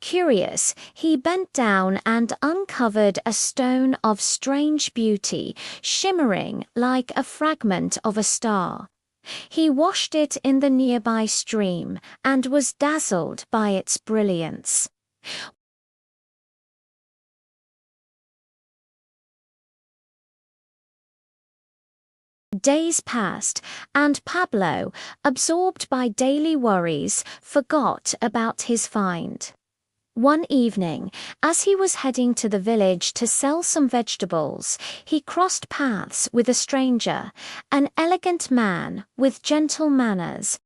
Curious, he bent down and uncovered a stone of strange beauty, shimmering like a fragment of a star. He washed it in the nearby stream and was dazzled by its brilliance. Days passed, and Pablo, absorbed by daily worries, forgot about his find. One evening, as he was heading to the village to sell some vegetables, he crossed paths with a stranger, an elegant man with gentle manners.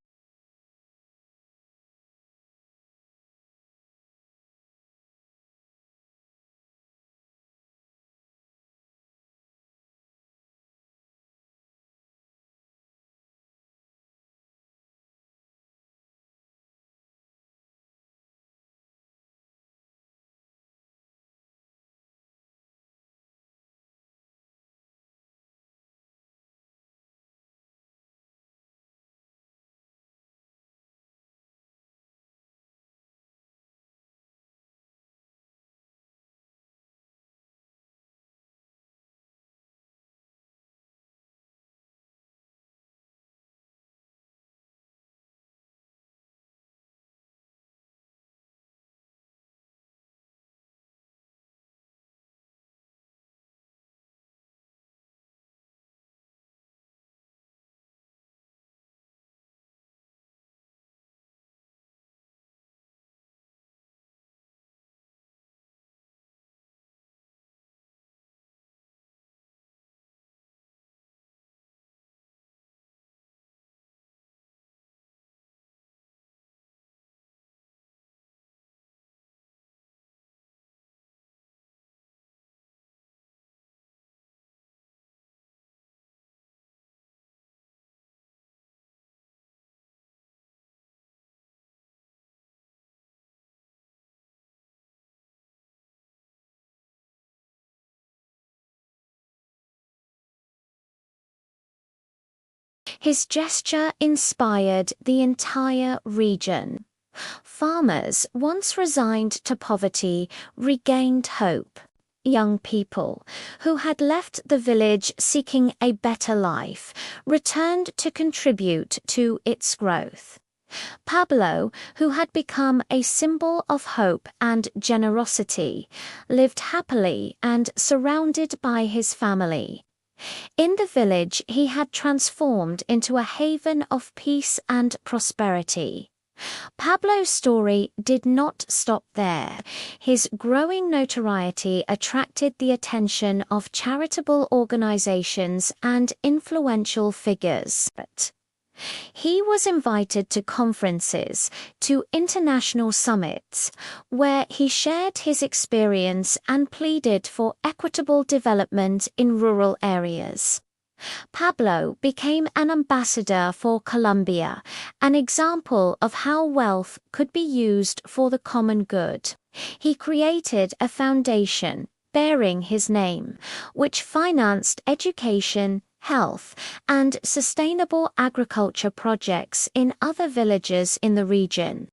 His gesture inspired the entire region. Farmers, once resigned to poverty, regained hope. Young people, who had left the village seeking a better life, returned to contribute to its growth. Pablo, who had become a symbol of hope and generosity, lived happily and surrounded by his family. In the village, he had transformed into a haven of peace and prosperity. Pablo's story did not stop there. His growing notoriety attracted the attention of charitable organizations and influential figures. He was invited to conferences, to international summits, where he shared his experience and pleaded for equitable development in rural areas. Pablo became an ambassador for Colombia, an example of how wealth could be used for the common good. He created a foundation bearing his name, which financed education, health, and sustainable agriculture projects in other villages in the region.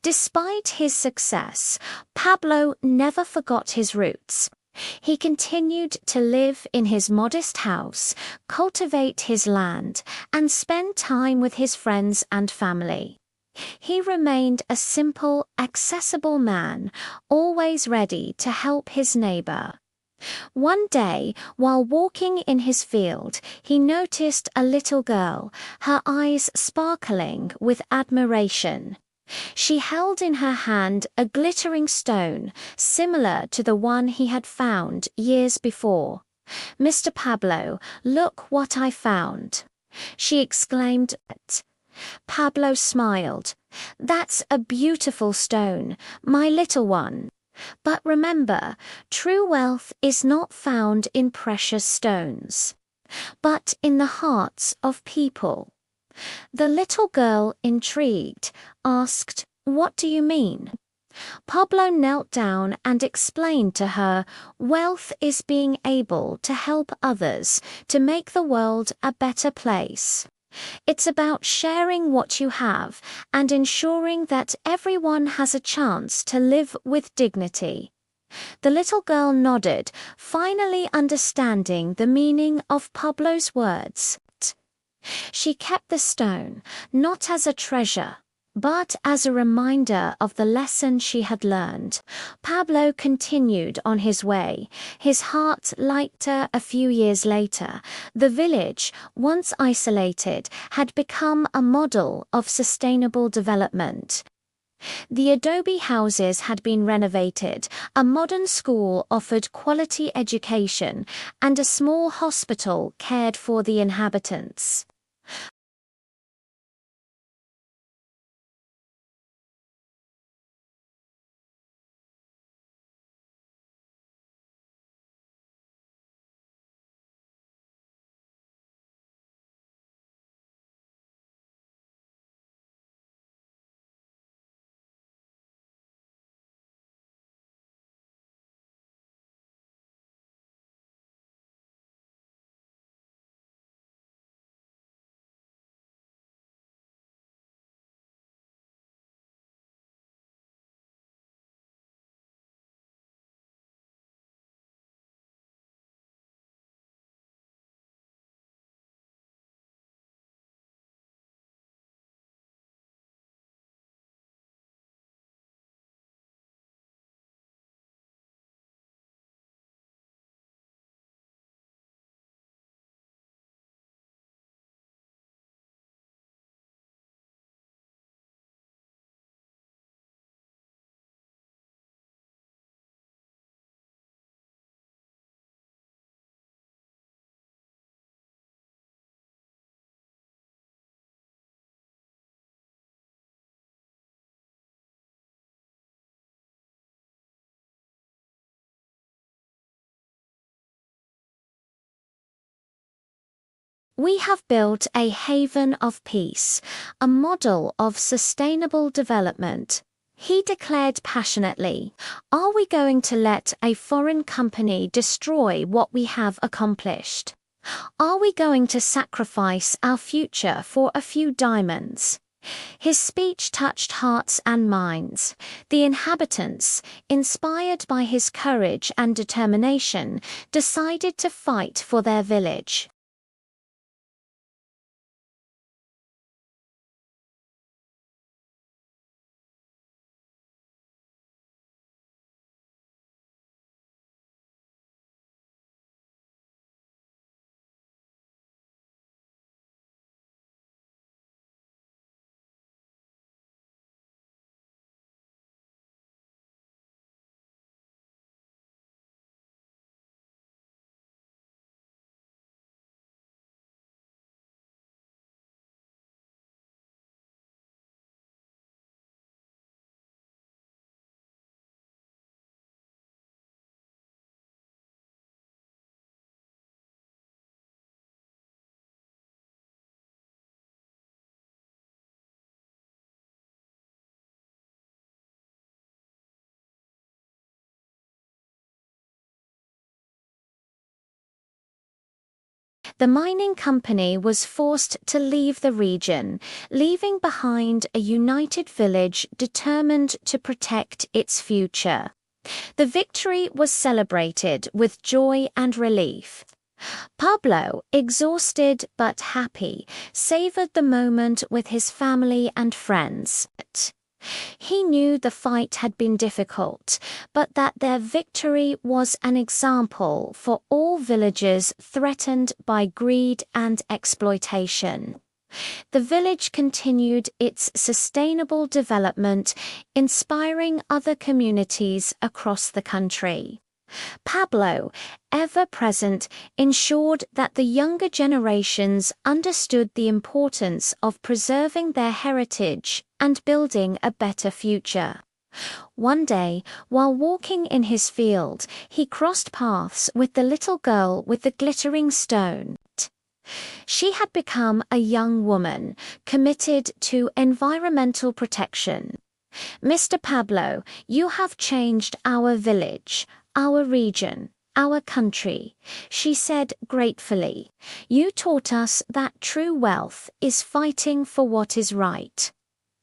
Despite his success, Pablo never forgot his roots. He continued to live in his modest house, cultivate his land, and spend time with his friends and family. He remained a simple, accessible man, always ready to help his neighbor. One day, while walking in his field, he noticed a little girl, her eyes sparkling with admiration. She held in her hand a glittering stone, similar to the one he had found years before. "Mr. Pablo, look what I found," she exclaimed. Pablo smiled. "That's a beautiful stone, my little one. But remember, true wealth is not found in precious stones, but in the hearts of people." The little girl, intrigued, asked, "What do you mean?" Pablo knelt down and explained to her, "Wealth is being able to help others, to make the world a better place." It's about sharing what you have and ensuring that everyone has a chance to live with dignity. The little girl nodded, finally understanding the meaning of Pablo's words. She kept the stone, not as a treasure, but as a reminder of the lesson she had learned. Pablo continued on his way, his heart lighter. A few years later. The village, once isolated, had become a model of sustainable development. The adobe houses had been renovated, a modern school offered quality education, and a small hospital cared for the inhabitants. We have built a haven of peace, a model of sustainable development. He declared passionately, "Are we going to let a foreign company destroy what we have accomplished? Are we going to sacrifice our future for a few diamonds?" His speech touched hearts and minds. The inhabitants, inspired by his courage and determination, decided to fight for their village. The mining company was forced to leave the region, leaving behind a united village determined to protect its future. The victory was celebrated with joy and relief. Pablo, exhausted but happy, savored the moment with his family and friends. He knew the fight had been difficult, but that their victory was an example for all villagers threatened by greed and exploitation. The village continued its sustainable development, inspiring other communities across the country. Pablo, ever present, ensured that the younger generations understood the importance of preserving their heritage and building a better future. One day, while walking in his field, he crossed paths with the little girl with the glittering stone. She had become a young woman, committed to environmental protection. "Mr. Pablo, you have changed our village, our region," Our country, she said gratefully. You taught us that true wealth is fighting for what is right.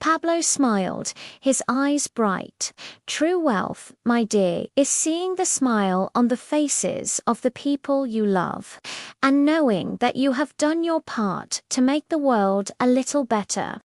Pablo smiled, his eyes bright. True wealth, my dear, is seeing the smile on the faces of the people you love, and knowing that you have done your part to make the world a little better.